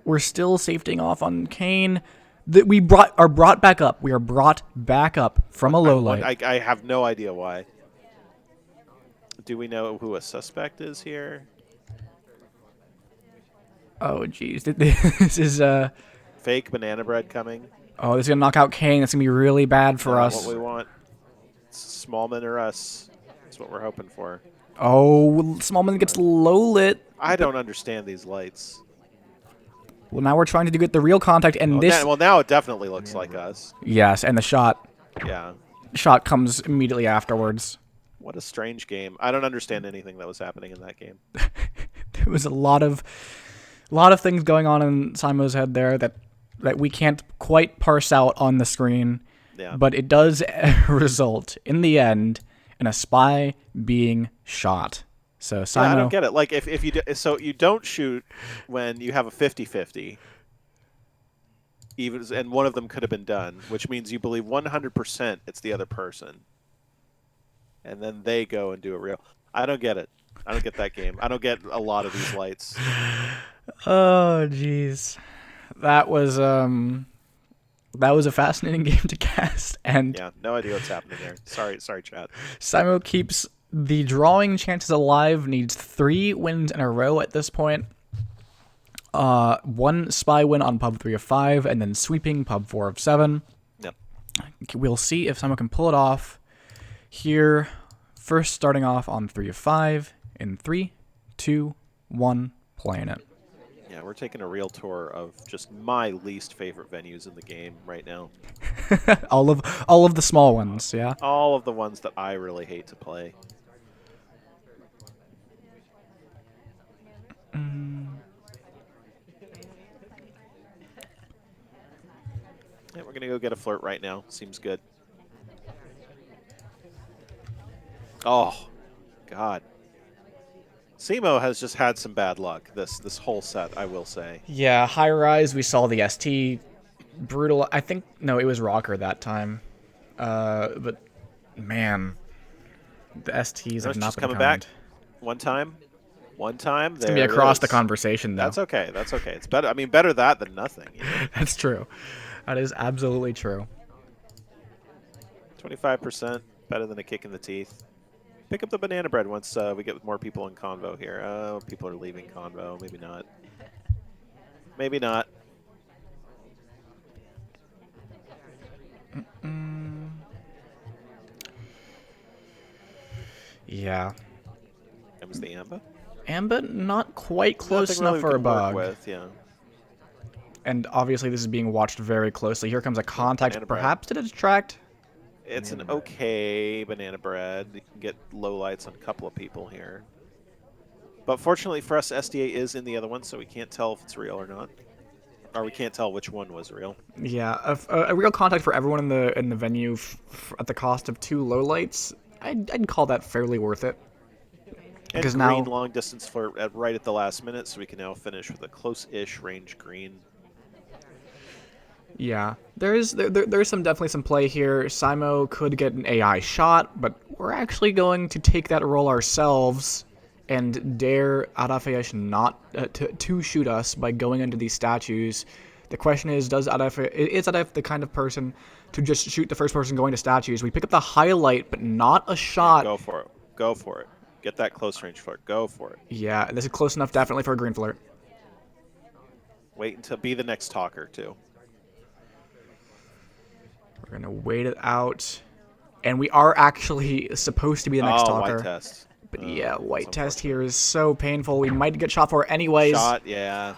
we're still safetying off on Kane. We are brought back up. We are brought back up from a low light. I have no idea why. Do we know who a suspect is here? Oh, jeez. This is fake banana bread coming. Oh, this is gonna knock out Kane. That's gonna be really bad for us. What we want. Smallman or us. That's what we're hoping for. Oh, Smallman gets low lit. I don't understand these lights. Well, now we're trying to get the real contact, and this. Well, now it definitely looks like us. Yes, and the shot. Yeah. Shot comes immediately afterwards. What a strange game. I don't understand anything that was happening in that game. There was a lot of things going on in Simo's head there that we can't quite parse out on the screen. Yeah. But it does result in the end in a spy being shot. So Simo, I don't get it. Like if you so you don't shoot when you have a 50-50. Even and one of them could have been done, which means you believe 100% it's the other person. And then they go and do a real. I don't get it. I don't get that game. I don't get a lot of these lights. Oh, jeez. That was a fascinating game to cast, and yeah, no idea what's happening there. Sorry, chat. Simo keeps the drawing chances alive. Needs 3 wins in a row at this point. 1 spy win on pub 3 of 5, and then sweeping pub 4 of 7. Yep. We'll see if Simo can pull it off here. First, starting off on 3 of 5 in 3, 2, 1, playing it. Yeah, we're taking a real tour of just my least favorite venues in the game right now. all of the small ones, yeah. All of the ones that I really hate to play. Yeah, we're gonna go get a flirt right now. Seems good. Oh, God. Simo has just had some bad luck this whole set, I will say. Yeah, high rise. We saw the ST brutal. I think no, it was Rocker that time. But man, the STs have not been coming kind. Back. One time. It's gonna be across the conversation, though. That's okay. It's better. I mean, better that than nothing. You know? That's true. That is absolutely true. 25% better than a kick in the teeth. Pick up the banana bread once we get more people in convo here. Oh, people are leaving convo. Maybe not. Maybe not. Yeah. That was the Amba? Amba, not quite close enough for a bug. With, yeah. And obviously this is being watched very closely. Here comes a contact, perhaps to distract. It's an okay banana bread. You can get low lights on a couple of people here. But fortunately for us, SDA is in the other one, so we can't tell if it's real or not. Or we can't tell which one was real. Yeah, a real contact for everyone in the venue at the cost of 2 low lights. I'd call that fairly worth it. And because green now long distance flirt right at the last minute, so we can now finish with a close-ish range green. Yeah, there's definitely some play here. Simo could get an AI shot, but we're actually going to take that role ourselves and dare Adafheyesh not to shoot us by going into these statues. The question is Adaf the kind of person to just shoot the first person going to statues? We pick up the highlight, but not a shot. Go for it. Go for it. Get that close range flirt. Go for it. Yeah, this is close enough definitely for a green flirt. Wait until be the next talker, too. We're going to wait it out. And we are actually supposed to be the next talker. White test. But yeah, white test here is so painful. We might get shot for it anyways. Shot, yeah.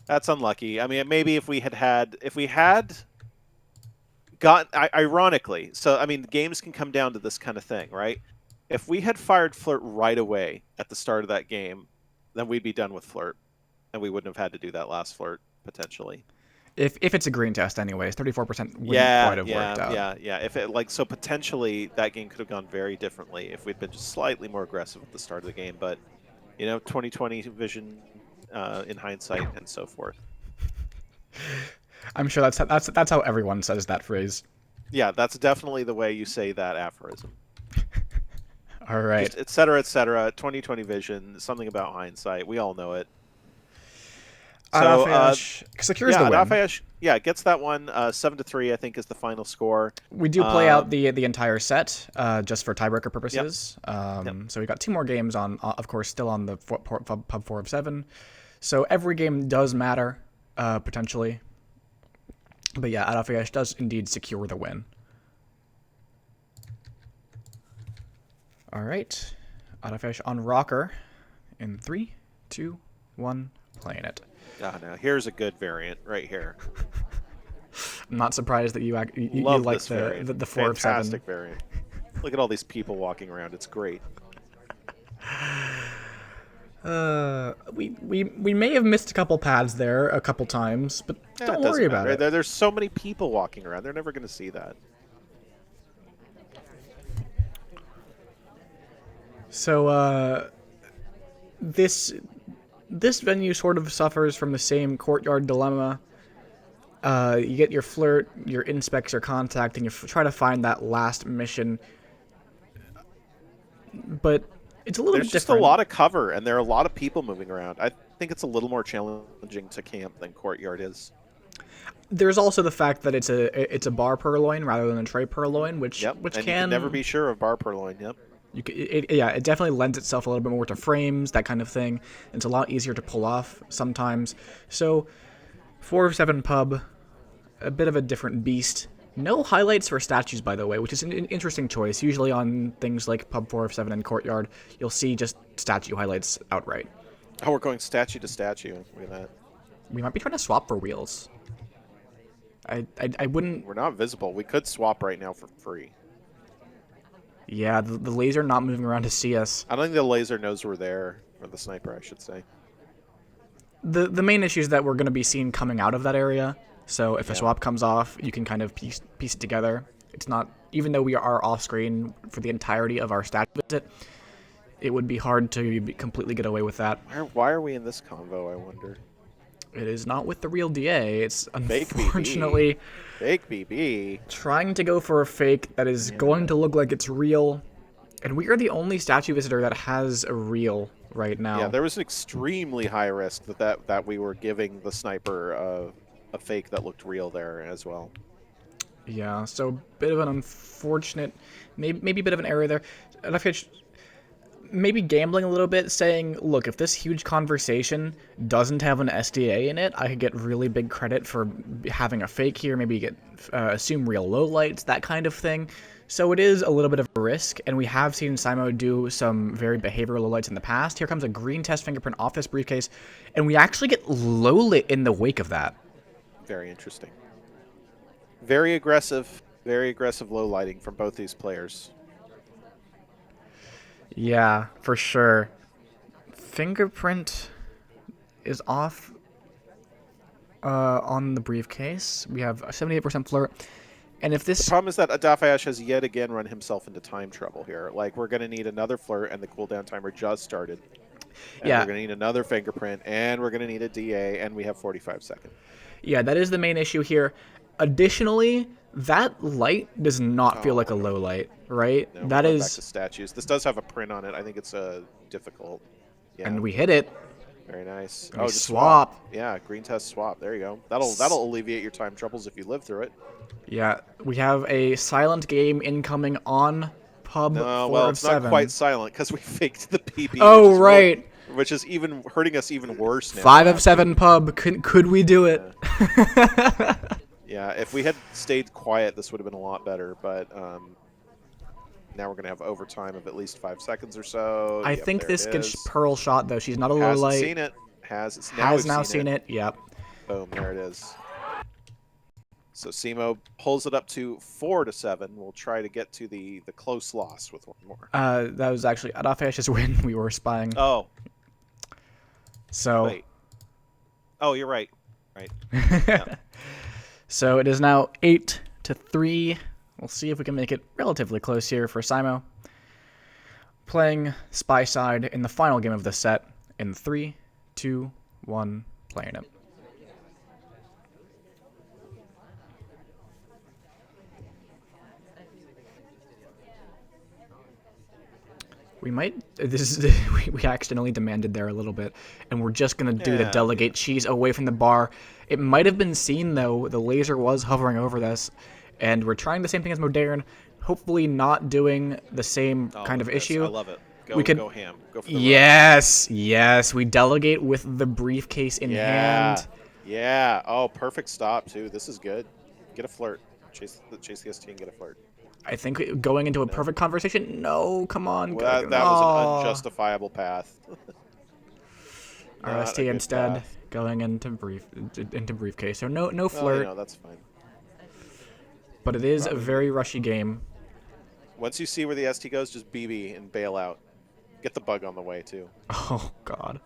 That's unlucky. I mean, maybe if we had gotten, ironically, so I mean, games can come down to this kind of thing, right? If we had fired flirt right away at the start of that game, then we'd be done with flirt, and we wouldn't have had to do that last flirt potentially. If it's a green test, anyways, 34% wouldn't Yeah, quite have worked out. yeah. If it like so potentially that game could have gone very differently if we'd been just slightly more aggressive at the start of the game, but 2020 vision in hindsight and so forth. I'm sure that's how everyone says that phrase. Yeah, that's definitely the way you say that aphorism. All right. Just et cetera, et cetera. 2020 vision, something about hindsight. We all know it. So, Adafheyesh secures the yeah, win. Adafheyesh, yeah, gets that one. 7-3, I think, is the final score. We do play out the entire set just for tiebreaker Yep. purposes. Yep. So we got 2 more games on, of course, still on the pub 4 of 7. So every game does matter potentially. But yeah, Adafheyesh does indeed secure the win. All right, Adafheyesh on rocker in 3, 2, 1, playing it. Now here's a good variant right here. I'm not surprised that you Love like this variant. the 4 of 7. Fantastic variant. Look at all these people walking around. It's great. We may have missed a couple pads there a couple times, but Yeah, don't it doesn't worry about matter. it. There's so many people walking around. They're never going to see that. So this venue sort of suffers from the same courtyard dilemma. You get your flirt, your inspects, your contact, and you try to find that last mission. But it's a little There's bit just different. a lot of cover, and there are a lot of people moving around. I think it's a little more challenging to camp than courtyard is. There's also the fact that it's a bar purloin rather than a tray purloin, which Yep, which and you can can never be sure of bar purloin. Yep. it definitely lends itself a little bit more to frames, that kind of thing. It's a lot easier to pull off sometimes. So 4 of 7 pub, a bit of a different beast. No highlights for statues, by the way, which is an interesting choice. Usually on things like pub 4 of 7 and courtyard, you'll see just statue highlights outright. Oh, we're going statue to statue. Look at that. We might be trying to swap for wheels. I wouldn't. We're not visible. We could swap right now for free. Yeah, the laser not moving around to see us. I don't think the laser knows we're there, or the sniper, I should say. The main issue is that we're going to be seen coming out of that area. So if a Yeah. swap comes off, you can kind of piece it together. It's not, even though we are off screen for the entirety of our statue visit, it would be hard to completely get away with that. Why are we in this convo, I wonder? It is not with the real DA. It's Fake BB. unfortunately Fake BB. trying to go for a fake that is going to look like it's real. And we are the only statue visitor that has a real right now. Yeah, there was an extremely high risk that we were giving the sniper a fake that looked real there as well. Yeah, so bit of an unfortunate, maybe a bit of an error there. Adafheyesh maybe gambling a little bit, saying, look, if this huge conversation doesn't have an SDA in it, I could get really big credit for having a fake here, maybe get assume real lowlights, that kind of thing. So it is a little bit of a risk, and we have seen Simo do some very behavioral lowlights in the past. Here comes a green test fingerprint off this briefcase, and we actually get lowlit in the wake of that. Very interesting. Very aggressive low lighting from both these players. Yeah, for sure. Fingerprint is off on the briefcase. We have a 78% flirt. And if The this... problem is that Adafheyesh has yet again run himself into time trouble here. Like, we're going to need another flirt, and the cooldown timer just started. And Yeah. we're going to need another fingerprint, and we're going to need a DA, and we have 45 seconds. Yeah, that is the main issue here. Additionally, that light does not feel like a low light, right? No, That we're going back is... to statues. This does have a print on it. I think it's difficult. Yeah. And we hit it. Very nice. We just swap. Yeah, green test swap. There you go. That'll alleviate your time troubles if you live through it. Yeah, we have a silent game incoming on pub 4 Well, of it's 7. not quite silent because we faked the PP. Oh, right. Which is even hurting us even worse now. 5 of 7 pub. Could we do it? Yeah, if we had stayed quiet, this would have been a lot better. But now we're going to have overtime of at least 5 seconds or so. I Yep, think there this it gets is. Pearl shot, though. She's not a low Hasn't light. seen it. Has Now seen it. Yep. Boom, there it is. So Simo pulls it up to 4 to 7. We'll try to get to the close loss with one more. That was actually Adafheyesh's win. We were spying. Oh, So wait. Oh, you're right. Right. Yeah. So it is now 8-3. We'll see if we can make it relatively close here for Simo. Playing Spy Side in the final game of the set in 3, 2, 1, playing it. We might. This is we accidentally demanded there a little bit, and we're just gonna do the delegate cheese away from the bar. It might have been seen though. The laser was hovering over this, and we're trying the same thing as Modern. Hopefully, not doing the same kind of issue. I love it. Go ham. Go for the yes. We delegate with the briefcase in hand. Yeah. Oh, perfect stop too. This is good. Get a flirt. Chase the ST and get a flirt. I think going into a perfect conversation. No, come on. Well, that was an unjustifiable path. RST instead going into briefcase. So no flirt. No, that's fine. But it is a very rushy game. Once you see where the ST goes, just BB and bail out. Get the bug on the way too. Oh God.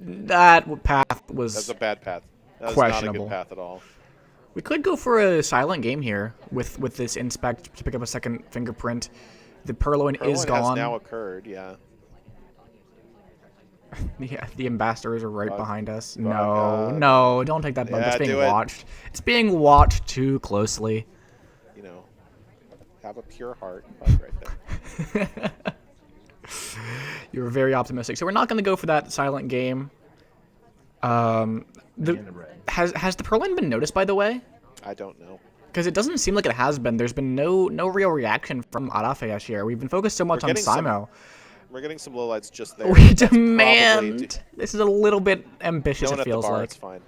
That path was. That's a bad path. That was questionable. not a good path at all. We could go for a silent game here with this inspect to pick up a second fingerprint. The purloin is gone. Has now occurred, yeah. The ambassadors are right behind us. No, don't take that bug. It's being watched. It's being watched too closely. You know, have a pure heart. Bug right there. You were very optimistic. So we're not going to go for that silent game. Has the purloin been noticed, by the way? I don't know. Because it doesn't seem like it has been. There's been no real reaction from Adafheyesh here. We've been focused so much on Simo. We're getting some lowlights just there. We demand. This is a little bit ambitious. It feels like. It's fine.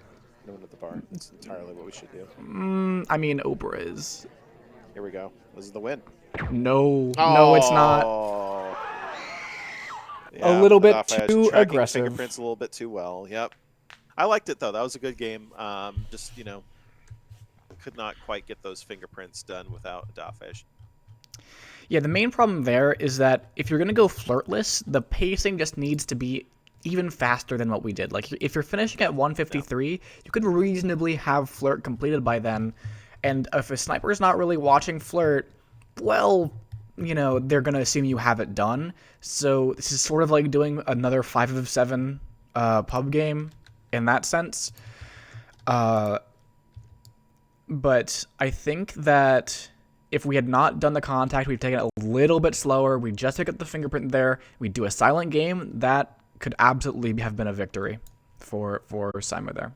No one at the bar. It's entirely what we should do. I mean, Oprah is. Here we go. This is the win. No, it's not. Yeah, a little bit too aggressive. Fingerprints a little bit too well. Yep. I liked it though. That was a good game. Just could not quite get those fingerprints done without Adafheyesh. Yeah, the main problem there is that if you're gonna go flirtless, the pacing just needs to be even faster than what we did. Like if you're finishing at 153, you could reasonably have flirt completed by then. And if a sniper's not really watching flirt, well, they're gonna assume you have it done. So this is sort of like doing another 5 of 7 pub game in that sense. But I think that if we had not done the contact, we'd taken it a little bit slower, we just pick up the fingerprint there, we do a silent game, that could absolutely have been a victory for Simo there.